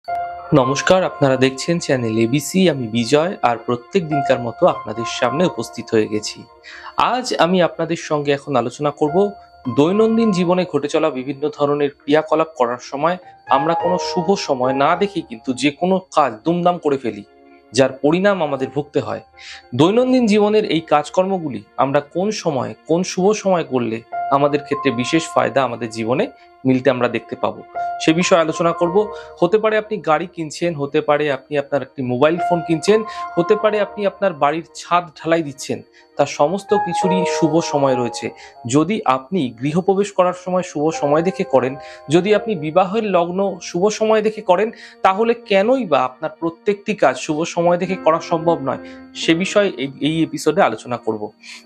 নমস্কার, আপনারা দেখছেন চ্যানেল এবিসি। আমি বিজয়, আর প্রত্যেক দিনকার মতো আপনাদের সামনে উপস্থিত হয়ে গেছি। আজ আমি আপনাদের সঙ্গে এখন আলোচনা করব দৈনন্দিন জীবনে ঘটে চলা বিভিন্ন ধরনের ক্রিয়াকলাপ করার সময় আমরা কোনো শুভ সময় না দেখে কিন্তু যে কোনো কাজ দুমদাম করে ফেলি, যার পরিণাম আমাদের ভুগতে হয়। দৈনন্দিন জীবনের এই কাজকর্মগুলি আমরা কোন সময়, কোন শুভ সময় করলে আমাদের ক্ষেত্রে বিশেষ ফায়দা আমাদের জীবনে মিলতে আমরা দেখতে পাবো, সে বিষয়ে আলোচনা করব। হতে পারে আপনি গাড়ি কিনছেন, হতে পারে আপনি আপনার একটি মোবাইল ফোন কিনছেন, হতে পারে আপনি আপনার বাড়ির ছাদ ঢালাই দিচ্ছেন, তার সমস্ত কিছুরই শুভ সময় রয়েছে। যদি আপনি গৃহপ্রবেশ করার সময় শুভ সময় দেখে করেন, যদি আপনি বিবাহের লগ্ন শুভ সময় দেখে করেন, তাহলে কেনই বা আপনার প্রত্যেকটি কাজ শুভ সময় দেখে করা সম্ভব নয়, সে বিষয়ে এই এপিসোডে আলোচনা করব।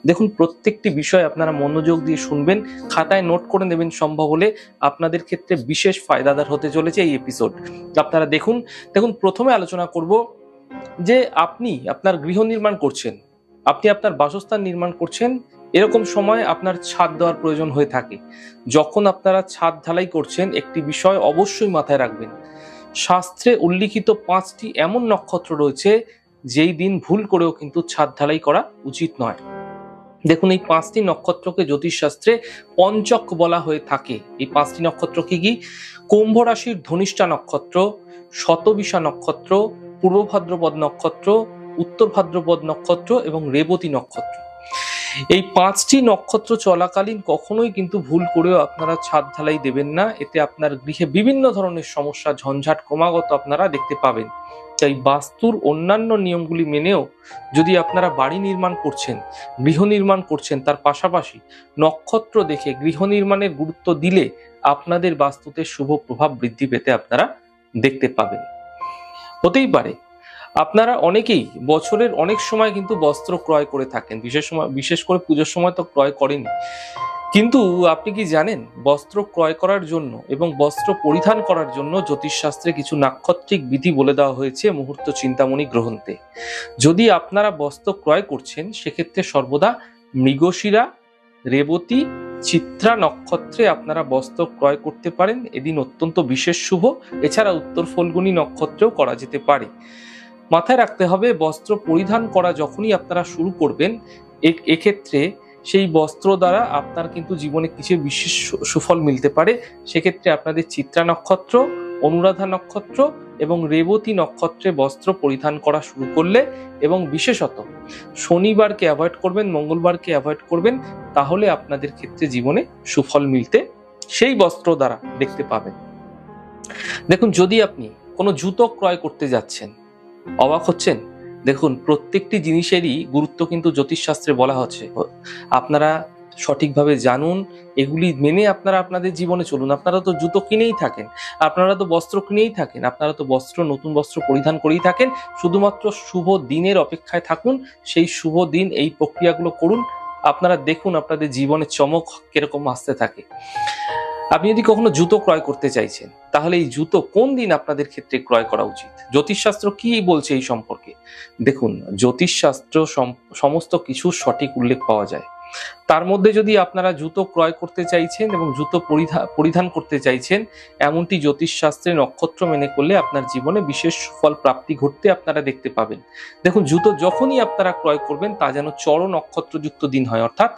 দেখুন, প্রত্যেকটি বিষয় আপনারা মনোযোগ দিয়ে শুনবেন, খাতায় নোট করে নেবেন, সম্ভব হলে আপনাদের ক্ষেত্রে বিশেষ ফায়দাদার হতে চলেছে এই এপিসোড। আপনারা দেখুন, প্রথমে আলোচনা করব যে আপনি আপনার গৃহ নির্মাণ করছেন, আপনি আপনার বাসস্থান নির্মাণ করছেন, এরকম সময় আপনার ছাদ দেওয়ার প্রয়োজন হয়ে থাকে। যখন আপনারা ছাদ ঢালাই করছেন, একটি বিষয় অবশ্যই মাথায় রাখবেন। শাস্ত্রে উল্লিখিত 5টি এমন নক্ষত্র রয়েছে যেই দিন ভুল করেও কিন্তু ছাদ ঢালাই করা উচিত নয়। দেখুন, এই 5টি নক্ষত্রকে জ্যোতিষশাস্ত্রে পঞ্চক বলা হয়ে থাকে। এই 5টি নক্ষত্র কি কি? কুম্ভ রাশির ধনিষ্ঠা নক্ষত্র, শতবিশা নক্ষত্র, পূর্ব ভাদ্রপদ নক্ষত্র, উত্তর ভাদ্রপদ নক্ষত্র এবং রেবতী নক্ষত্র। এই 5টি নক্ষত্র চলাকালীন কখনোই কিন্তু ভুল করেও আপনারা ছাদ ঢালাই দেবেন না। এতে আপনার গৃহে বিভিন্ন ধরনের সমস্যা, ঝঞ্ঝাট ক্রমাগত আপনারা দেখতে পাবেন। তাই বাস্তুর অন্যান্য নিয়মগুলি মেনেও যদি আপনারা বাড়ি নির্মাণ করছেন, গৃহ নির্মাণ করছেন, তার পাশাপাশি নক্ষত্র দেখে গৃহ নির্মাণের গুরুত্ব দিলে আপনাদের বাস্তুতে শুভ প্রভাব বৃদ্ধি পেতে আপনারা দেখতে পাবেন। হতেই পারে আপনারা অনেকেই বছরের অনেক সময় কিন্তু বস্ত্র ক্রয় করে থাকেন, বিশেষ করে পুজোর সময় তো ক্রয় করেনি। কিন্তু আপনি কি জানেন, বস্ত্র ক্রয় করার জন্য এবং বস্ত্র পরিধান করার জন্য জ্যোতিষশাস্ত্রে কিছু নাক্ষত্রিক বিধি বলে দেওয়া হয়েছে মুহূর্ত চিন্তামণি গ্রন্থে। যদি আপনারা বস্ত্র ক্রয় করছেন, সেক্ষেত্রে সর্বদা মৃগশিরা, রেবতী, চিত্রা নক্ষত্রে আপনারা বস্ত্র ক্রয় করতে পারেন। এদিন অত্যন্ত বিশেষ শুভ। এছাড়া উত্তর ফল্গুনী নক্ষত্রেও করা যেতে পারে। মাথায় রাখতে হবে, বস্ত্র পরিধান করা যখনই আপনারা শুরু করবেন, এক্ষেত্রে সেই বস্ত্র দ্বারা আপনার কিন্তু জীবনে কিছু বিশেষ সুফল মিলতে পারে। সেক্ষেত্রে আপনাদের চিত্রা নক্ষত্র, অনুরাধা নক্ষত্র এবং রেবতী নক্ষত্রে বস্ত্র পরিধান করা শুরু করলে, এবং বিশেষত শনিবারকে অ্যাভয়েড করবেন, মঙ্গলবারকে অ্যাভয়েড করবেন, তাহলে আপনাদের ক্ষেত্রে জীবনে সুফল মিলতে সেই বস্ত্র দ্বারা দেখতে পাবেন। দেখুন, যদি আপনি কোনো জুতো ক্রয় করতে যাচ্ছেন, অবাক হচ্ছেন? দেখুন, প্রত্যেকটি জিনিসেরই গুরুত্ব কিন্তু জ্যোতিষশাস্ত্রে বলা হচ্ছে। আপনারা সঠিকভাবে জানুন, এগুলি মেনে আপনারা আপনাদের জীবনে চলুন। আপনারা তো জুতো কিনেই থাকেন, আপনারা তো বস্ত্র কিনেই থাকেন, আপনারা তো নতুন বস্ত্র পরিধান করেই থাকেন। শুধুমাত্র শুভ দিনের অপেক্ষায় থাকুন, সেই শুভ দিন এই প্রক্রিয়াগুলো করুন। আপনারা দেখুন আপনাদের জীবনে চমক কিরকম আসতে থাকে। আপনি যদি কখনো জুতো ক্রয় করতে চাইছেন, তাহলে এই জুতো কোন দিন আপনাদের ক্ষেত্রে ক্রয় করা উচিত? জ্যোতিষশাস্ত্র কি বলছে এই সম্পর্কে? দেখুন, জ্যোতিষশাস্ত্র সমস্ত কিছু সঠিক উল্লেখ পাওয়া যায়। তার মধ্যে যদি আপনারা জুতো ক্রয় করতে চাইছেন এবং জুতো পরিধান করতে চাইছেন, এমনটি জ্যোতিষশাস্ত্রে নক্ষত্র মেনে করলে আপনার জীবনে বিশেষ ফল প্রাপ্তি ঘটতে আপনারা দেখতে পাবেন। দেখুন, জুতো যখনই আপনারা ক্রয় করবেন, তা যেন চর নক্ষত্রযুক্ত দিন হয়, অর্থাৎ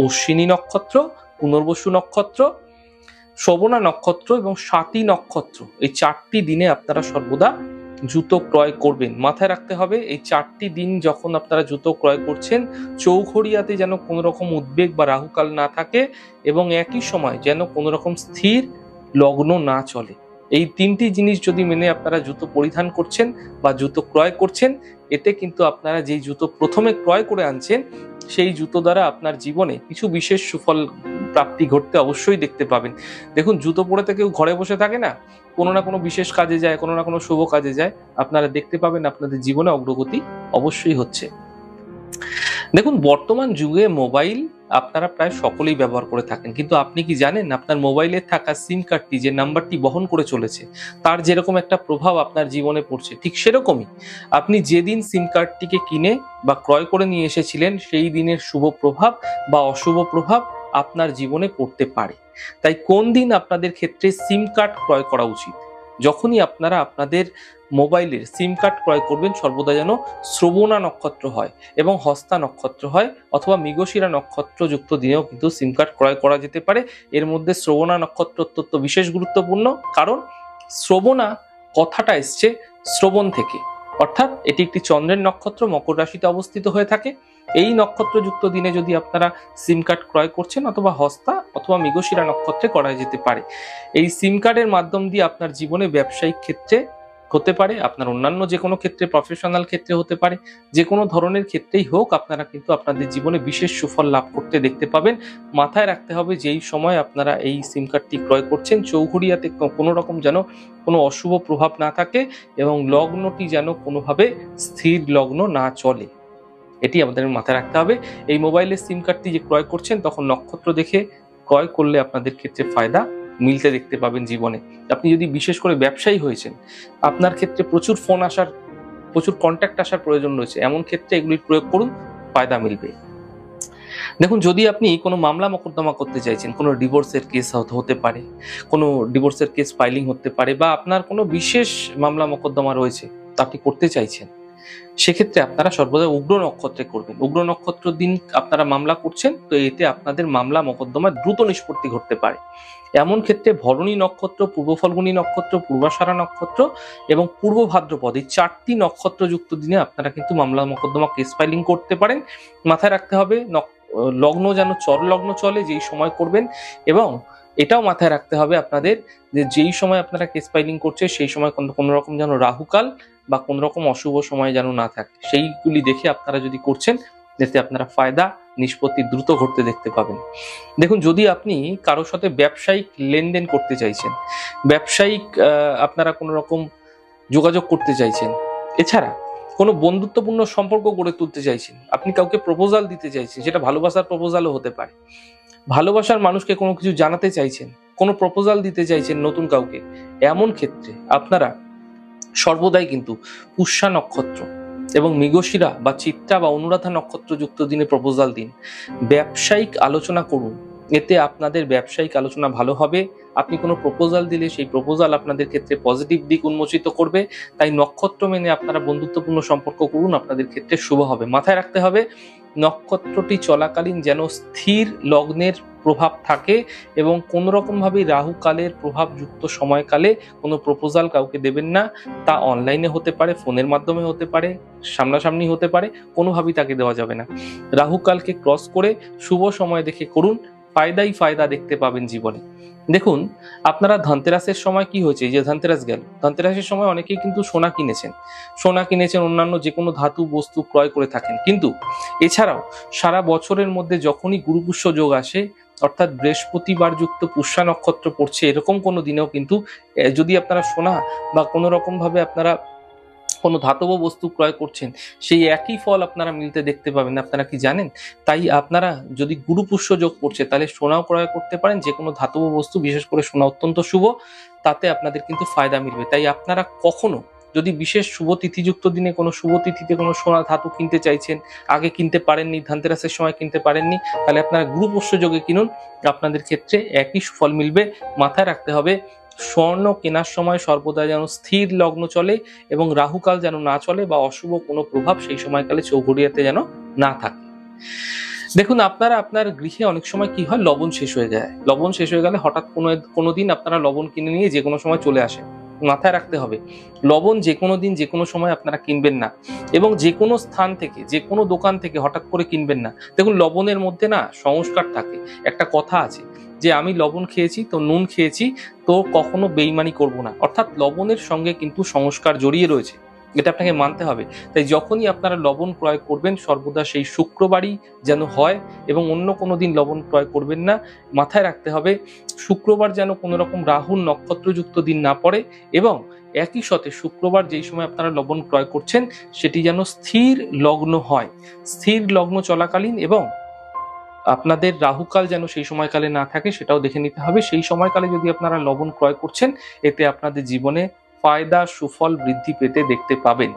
অশ্বিনী নক্ষত্র, পুনর্বসু নক্ষত্র, শ্রবণা নক্ষত্র এবং স্বাতী নক্ষত্র, এই 4টি দিনে আপনারা সর্বদা জুতো ক্রয় করবেন। মাথায় রাখতে হবে, এই 4টি দিন যখন আপনারা জুতো ক্রয় করছেন, চৌঘড়িয়াতে যেন কোনো রকম উদ্বেগ বা রাহুকাল না থাকে, এবং একই সময় যেন কোনো রকম স্থির লগ্ন না চলে। এই 3টি জিনিস যদি মেনে আপনারা জুতো পরিধান করছেন বা জুতো ক্রয় করছেন, এতে কিন্তু আপনারা যেই জুতো প্রথমে ক্রয় করে আনছেন, সেই জুতো দ্বারা আপনার জীবনে কিছু বিশেষ সুফল প্রাপ্তি ঘটতে অবশ্যই দেখতে পাবেন। দেখুন, জুতো পরে তো কেউ ঘরে বসে থাকে না, কোনো না কোনো বিশেষ কাজে যায়, কোনো না কোনো শুভ কাজে যায়। আপনারা দেখতে পাবেন আপনাদের জীবনে অগ্রগতি অবশ্যই হচ্ছে। দেখুন, বর্তমান যুগে মোবাইল আপনারা প্রায় সকলেই ব্যবহার করে থাকেন, কিন্তু আপনি কি জানেন আপনার মোবাইলে থাকা সিম কার্ডটি যে নাম্বারটি বহন করে চলেছে, তার যেরকম একটা প্রভাব আপনার জীবনে পড়ছে, ঠিক সেরকমই আপনি যেদিন সিম কার্ডটিকে কিনে বা ক্রয় করে নিয়ে এসেছিলেন, সেই দিনের শুভ প্রভাব বা অশুভ প্রভাব আপনার জীবনে পড়তে পারে। তাই কোন দিন আপনাদের ক্ষেত্রে সিম কার্ড ক্রয় করা উচিত, যখনই আপনারা আপনাদের মোবাইলের সিম কার্ড ক্রয় করবেন সর্বদা যেন শ্রবণা নক্ষত্র হয় এবং হস্তা নক্ষত্র হয়, অথবা মৃগশিরা নক্ষত্র যুক্ত দিনেও কিন্তু সিম কার্ড ক্রয় করা যেতে পারে। এর মধ্যে শ্রবণা নক্ষত্র অত্যন্ত বিশেষ গুরুত্বপূর্ণ, কারণ শ্রবণা কথাটা এসছে শ্রবণ থেকে, অর্থাৎ এটি একটি চন্দ্রের নক্ষত্র, মকর রাশিতে অবস্থিত হয়ে থাকে। এই নক্ষত্রযুক্ত দিনে যদি আপনারা সিম কার্ড ক্রয় করছেন, অথবা হস্তা অথবা মৃগশিরা নক্ষত্রে করা যেতে পারে। এই সিম কার্ডের মাধ্যম দিয়ে আপনার জীবনে ব্যবসায়িক ক্ষেত্রে হতে পারে, আপনার অন্যান্য যে কোনো ক্ষেত্রে, প্রফেশনাল ক্ষেত্রে হতে পারে, যে কোনো ধরনের ক্ষেত্রেই হোক, আপনারা কিন্তু আপনাদের জীবনে বিশেষ সুফল লাভ করতে দেখতে পাবেন। মাথায় রাখতে হবে যেই সময় আপনারা এই সিম কার্ডটি ক্রয় করছেন, চৌঘুরিয়াতে কোনো রকম যেন কোনো অশুভ প্রভাব না থাকে এবং লগ্নটি যেন কোনোভাবে স্থির লগ্ন না চলে, এটি আমাদের মাথায় রাখতে হবে। এই মোবাইলের সিম কার্ডটি যে ক্রয় করছেন তখন নক্ষত্র দেখে ক্রয় করলে আপনাদের ক্ষেত্রে ফায়দা মিলতে দেখতে পাবেন জীবনে। আপনি যদি বিশেষ করে ব্যবসায়ী হয়েছেন, আপনার ক্ষেত্রে প্রচুর ফোন আসার, প্রচুর কন্ট্যাক্ট আসার প্রয়োজন রয়েছে, এমন ক্ষেত্রে এগুলির প্রয়োগ করুন, ফায়দা মিলবে। দেখুন, যদি আপনি কোনো মামলা মোকদ্দমা করতে চাইছেন, কোনো ডিভোর্সের কেস হতে পারে, কোনো ডিভোর্সের কেস ফাইলিং হতে পারে, বা আপনার কোনো বিশেষ মামলা মোকদ্দমা রয়েছে তা আপনি করতে চাইছেন, সেক্ষেত্রে আপনারা সর্বদা উগ্র নক্ষত্রে করবেন। উগ্র নক্ষত্র দিন আপনারা মামলা করছেন, তো এতে আপনাদের মামলা মোকদ্দমা দ্রুত নিষ্পত্তি ঘটতে পারে। এমন ক্ষেত্রে ভরণী নক্ষত্র, পূর্ব ফাল্গুনী নক্ষত্র, পূর্বাষাঢ়া নক্ষত্র এবং পূর্ব ভাদ্রপদ, এই 4টি নক্ষত্রযুক্ত দিনে আপনারা কিন্তু মামলা মোকদ্দমা কেস ফাইলিং করতে পারেন। মাথায় রাখতে হবে লগ্ন যেন চর লগ্ন চলে যেই সময় করবেন, এবং এটাও মাথায় রাখতে হবে আপনাদের যে যেই সময় আপনারা কেস ফাইলিং করছে সেই সময় কোনো রকম যেন রাহুকাল বা কোন রকম অশুভ সময় যেন না থাকে, সেইগুলি দেখে আপনারা যদি করছেন, যাতে আপনারা ফায়দা নিষ্পত্তি দ্রুত ঘটতে দেখতে পাবেন। দেখুন, যদি আপনি কারোর সাথে ব্যবসায়িক লেনদেন করতে চাইছেন, ব্যবসায়িক আপনারা কোনো রকম যোগাযোগ করতে চাইছেন, এছাড়া কোনো বন্ধুত্বপূর্ণ সম্পর্ক গড়ে তুলতে চাইছেন, আপনি কাউকে প্রপোজাল দিতে চাইছেন, সেটা ভালোবাসার প্রপোজালও হতে পারে, ভালোবাসার মানুষকে কোনো কিছু জানাতে চাইছেন, কোনো প্রপোজাল দিতে চাইছেন নতুন কাউকে, এমন ক্ষেত্রে আপনারা সর্বদাই কিন্তু পুষ্যা নক্ষত্র এবং মৃগশিরা বা চিত্রা বা অনুরাধা নক্ষত্র যুক্ত দিনে প্রপোজাল দিন। ব্যবসায়িক আলোচনা করুন, এতে আপনাদের ব্যবসায়িক আলোচনা ভালো হবে। আপনি কোনো প্রপোজাল দিলে সেই প্রপোজাল আপনাদের ক্ষেত্রে পজিটিভ দিক উন্মোচিত করবে। তাই নক্ষত্র মেনে আপনারা বন্ধুত্বপূর্ণ সম্পর্ক করুন, আপনাদের ক্ষেত্রে শুভ হবে। মাথায় রাখতে হবে নক্ষত্রটি চলাকালীন যেন স্থির লগ্নের প্রভাব থাকে এবং কোনো রকমভাবে রাহু কালের প্রভাবযুক্ত সময়কালে কোনো প্রপোজাল কাউকে দেবেন না। তা অনলাইনে হতে পারে, ফোনের মাধ্যমে হতে পারে, সামনাসামনি হতে পারে, কোনোভাবেই তাকে দেওয়া যাবে না। রাহু কালকে ক্রস করে শুভ সময় দেখে করুন, ফায়দাই ফায়দা দেখতে পাবেন জীবনে। দেখুন, আপনারা ধনতেরাসের সময় কি হয়েছে, এই যে ধনতেরাস গেল, ধনতেরাসের সময় অনেকেই কিন্তু সোনা কিনেছেন, অন্যান্য যে কোনো ধাতু বস্তু ক্রয় করে থাকেন। কিন্তু এছাড়াও সারা বছরের মধ্যে যখনই গুরুপুষ্য যোগ আসে, অর্থাৎ বৃহস্পতিবার যুক্ত পুষ্যা নক্ষত্র পড়ছে, এরকম কোনো দিনেও কিন্তু যদি আপনারা সোনা বা কোনো রকম ভাবে আপনারা কোনো ধাতব বস্তু ক্রয় করছেন, সেই একই ফল আপনারা মিলতে দেখতে পাবেন। আপনারা কি জানেন? তাই আপনারা যদি গুরুপুষ্য যোগ করছে, তাহলে সোনাও ক্রয় করতে পারেন। যে কোনো ধাতব বস্তু, বিশেষ করে সোনা অত্যন্ত শুভ, তাতে আপনাদের কিন্তু ফায়দা মিলবে। তাই আপনারা কখনো যদি বিশেষ শুভ তিথিযুক্ত দিনে কোনো শুভ তিথিতে কোনো সোনা ধাতু কিনতে চাইছেন, আগে কিনতে পারেননি, ধনতেরাসের সময় কিনতে পারেননি, তাহলে আপনারা গুরুপুষ্য যোগে কিনুন, আপনাদের ক্ষেত্রে একই সুফল মিলবে। মাথায় রাখতে হবে স্বর্ণ কেনার সময় সর্বদা যেন স্থির লগ্ন চলে এবং রাহুকাল যেন না চলে, বা অশুভ কোনো প্রভাব সেই সময়কালে চৌঘুরিয়াতে যেন না থাকে। দেখুন, আপনারা আপনার গৃহে অনেক সময় কি হয়, লবণ শেষ হয়ে যায়। লবণ শেষ হয়ে গেলে হঠাৎ কোনো দিন আপনারা লবণ কিনে নিয়ে যে কোনো সময় চলে আসেন। মাথায় রাখতে হবে লবণ যে কোনো দিন যে কোনো সময় আপনারা কিনবেন না, এবং যে কোনো স্থান থেকে, যে কোনো দোকান থেকে হঠাৎ করে কিনবেন না। দেখুন, লবণের মধ্যে না সংস্কার থাকে। একটা কথা আছে যে আমি লবণ খেয়েছি তো নুন খেয়েছি, তো কখনো বেইমানি করব না। অর্থাৎ লবণের সঙ্গে কিন্তু সংস্কার জড়িয়ে রয়েছে, এটা আপনাকে মানতে হবে। তাই যখনই আপনারা লবণ ক্রয় করবেন, সর্বদা সেই শুক্রবারই যেন হয়, এবং অন্য কোনো দিন লবণ ক্রয় করবেন না। মাথায় রাখতে হবে শুক্রবার যেন কোনো রকম রাহুর নক্ষত্রযুক্ত দিন না পড়ে, এবং একই সাথে শুক্রবার যেই সময় আপনারা লবণ ক্রয় করছেন সেটি যেন স্থির লগ্ন হয়, স্থির লগ্ন চলাকালীন, এবং আপনাদের রাহুকাল যেন সেই সময়কালে না থাকে সেটাও দেখে নিতে হবে। সেই সময়কালে যদি আপনারা লবণ ক্রয় করছেন, এতে আপনাদের জীবনে ফায়দা সুফল বৃদ্ধি পেতে দেখতে পাবেন।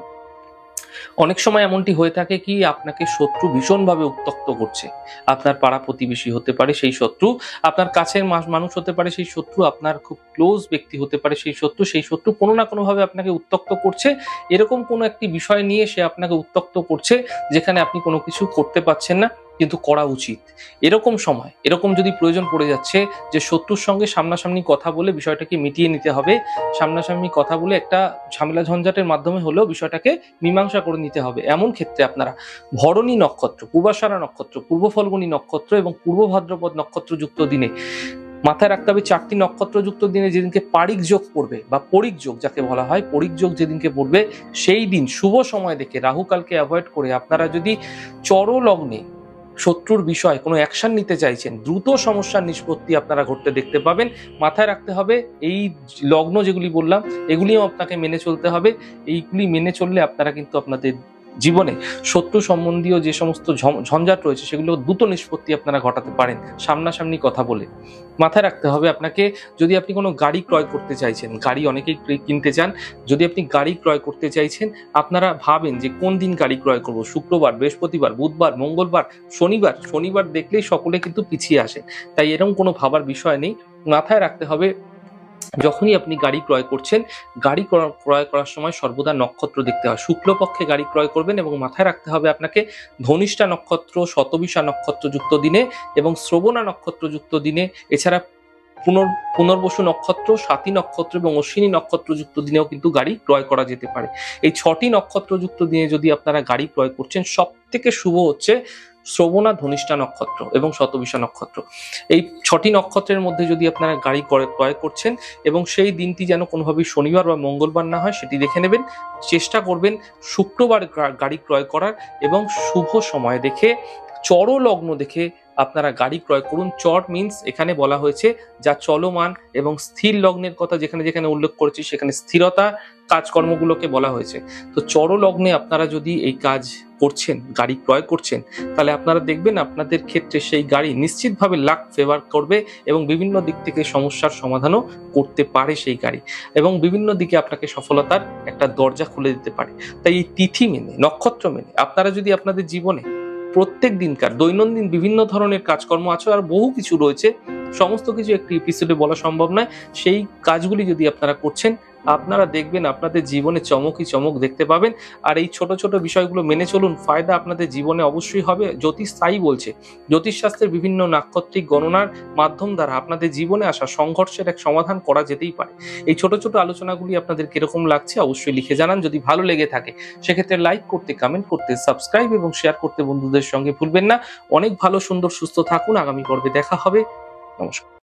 অনেক সময় এমনটি হয়ে থাকে কি আপনাকে শত্রু ভীষণভাবে উত্ত্যক্ত করছে। আপনার পাড়া প্রতিবেশী হতে পারে সেই শত্রু, আপনার কাছের মানুষ হতে পারে সেই শত্রু, আপনার খুব ক্লোজ ব্যক্তি হতে পারে সেই শত্রু কোনো না কোনোভাবে আপনাকে উত্ত্যক্ত করছে। এরকম কোনো একটি বিষয় নিয়ে সে আপনাকে উত্ত্যক্ত করছে যেখানে আপনি কোনো কিছু করতে পারছেন না কিন্তু করা উচিত। এরকম সময় এরকম যদি প্রয়োজন পড়ে যাচ্ছে যে শত্রুর সঙ্গে সামনাসামনি কথা বলে বিষয়টাকে মিটিয়ে নিতে হবে, সামনাসামনি কথা বলে একটা ঝামেলা ঝঞ্ঝাটের মাধ্যমে হলেও বিষয়টাকে মীমাংসা করে নিতে হবে, এমন ক্ষেত্রে আপনারা ভরণী নক্ষত্র, পূর্বাষাঢ়া নক্ষত্র, পূর্ব ফল্গুনী নক্ষত্র এবং পূর্ব ভাদ্রপদ নক্ষত্রযুক্ত দিনে মাথায় রাখতে হবে 4টি নক্ষত্রযুক্ত দিনে যেদিনকে পারিক যোগ পড়বে বা পরিক যোগ যাকে বলা হয়, পরিক যোগ যেদিনকে পড়বে সেই দিন শুভ সময় দেখে রাহুকালকে অ্যাভয়েড করে আপনারা যদি চর লগ্নে শত্রুর বিষয়ে কোনো অ্যাকশন নিতে চাইছেন, দ্রুত সমস্যার নিষ্পত্তি আপনারা ঘটতে দেখতে পাবেন। মাথায় রাখতে হবে এই লগ্ন যেগুলি বললাম এগুলিও আপনাকে মেনে চলতে হবে। এইগুলি মেনে চললে আপনারা কিন্তু আপনাদের জীবনে শত্রু সম্বন্ধীয় যে সমস্ত ঝঞ্ঝাট রয়েছে সেগুলো দ্রুত নিষ্পত্তি আপনারা ঘটাতে পারেন সামনাসামনি কথা বলে। মাথায় রাখতে হবে আপনাকে, যদি আপনি কোনো গাড়ি ক্রয় করতে চাইছেন, গাড়ি অনেকেই কিনতে চান, যদি আপনি গাড়ি ক্রয় করতে চাইছেন আপনারা ভাবেন যে কোন দিন গাড়ি ক্রয় করব, শুক্রবার, বৃহস্পতিবার, বুধবার, মঙ্গলবার, শনিবার দেখলেই সকলে কিন্তু পিছিয়ে আসে। তাই এরকম কোনো ভাবার বিষয় নেই। মাথায় রাখতে হবে যখনই আপনি গাড়ি ক্রয় করছেন, গাড়ি ক্রয় করার সময় সর্বদা নক্ষত্র দেখতে হয়। শুক্লপক্ষে গাড়ি ক্রয় করবেন এবং মাথায় রাখতে হবে আপনাকে ধনিষ্ঠা নক্ষত্র, শতবিশা নক্ষত্রযুক্ত দিনে এবং শ্রবণা নক্ষত্রযুক্ত দিনে, এছাড়া পুনর্বসু নক্ষত্র, স্বাতী নক্ষত্র এবং অশ্বিনী নক্ষত্রযুক্ত দিনেও কিন্তু গাড়ি ক্রয় করা যেতে পারে। এই 6টি নক্ষত্রযুক্ত দিনে যদি আপনারা গাড়ি ক্রয় করছেন, সব থেকে শুভ হচ্ছে শ্রবণা, ধনিষ্ঠা নক্ষত্র এবং শতবিশা নক্ষত্র। এই 6টি নক্ষত্রের মধ্যে যদি আপনারা গাড়ি ক্রয় করছেন এবং সেই দিনটি যেন কোনোভাবেই শনিবার বা মঙ্গলবার না হয় সেটি দেখে নেবেন। চেষ্টা করবেন শুক্রবার গাড়ি ক্রয় করার এবং শুভ সময় দেখে, চর লগ্ন দেখে আপনারা গাড়ি ক্রয় করুন। চর মিন্স এখানে বলা হয়েছে যা চলমান, এবং স্থির লগ্নের কথা যেখানে যেখানে উল্লেখ করেছি সেখানে স্থিরতা কাজকর্মগুলোকে বলা হয়েছে। তো চর লগ্নে আপনারা যদি এই কাজ করছেন, গাড়ি ক্রয় করছেন, তাহলে আপনারা দেখবেন আপনাদের ক্ষেত্রে সেই গাড়ি নিশ্চিতভাবে লাক ফেভার করবে এবং বিভিন্ন দিক থেকে সমস্যার সমাধানও করতে পারে সেই গাড়ি, এবং বিভিন্ন দিকে আপনাকে সফলতার একটা দরজা খুলে দিতে পারে। তাই এই তিথি মেনে, নক্ষত্র মেনে আপনারা যদি আপনাদের জীবনে প্রত্যেক দিনকার দৈনন্দিন বিভিন্ন ধরনের কাজকর্ম আছে, আর বহু কিছু রয়েছে, সমস্ত কিছু একটি এপিসোডে বলা সম্ভব নয়, সেই কাজগুলি যদি আপনারা করছেন আপনারা দেখবেন আপনাদের জীবনে চমকই চমক দেখতে পাবেন। আর এই ছোট ছোট বিষয়গুলো মেনে চলুন, ফায়দা আপনাদের জীবনে অবশ্যই হবে। জ্যোতিষ তাই বলছে, জ্যোতিষশাস্ত্রের বিভিন্ন নাক্ষত্রিক গণনার মাধ্যম দ্বারা আপনাদের জীবনে আসা সংঘর্ষের এক সমাধান করা যেতেই পারে। এই ছোট ছোট আলোচনাগুলি আপনাদের কিরকম লাগছে অবশ্যই লিখে জানান। যদি ভালো লেগে থাকে সেক্ষেত্রে লাইক করতে, কমেন্ট করতে, সাবস্ক্রাইব এবং শেয়ার করতে বন্ধুদের সঙ্গে ভুলবেন না। অনেক ভালো, সুন্দর, সুস্থ থাকুন। আগামী পর্বে দেখা হবে। নমস্কার।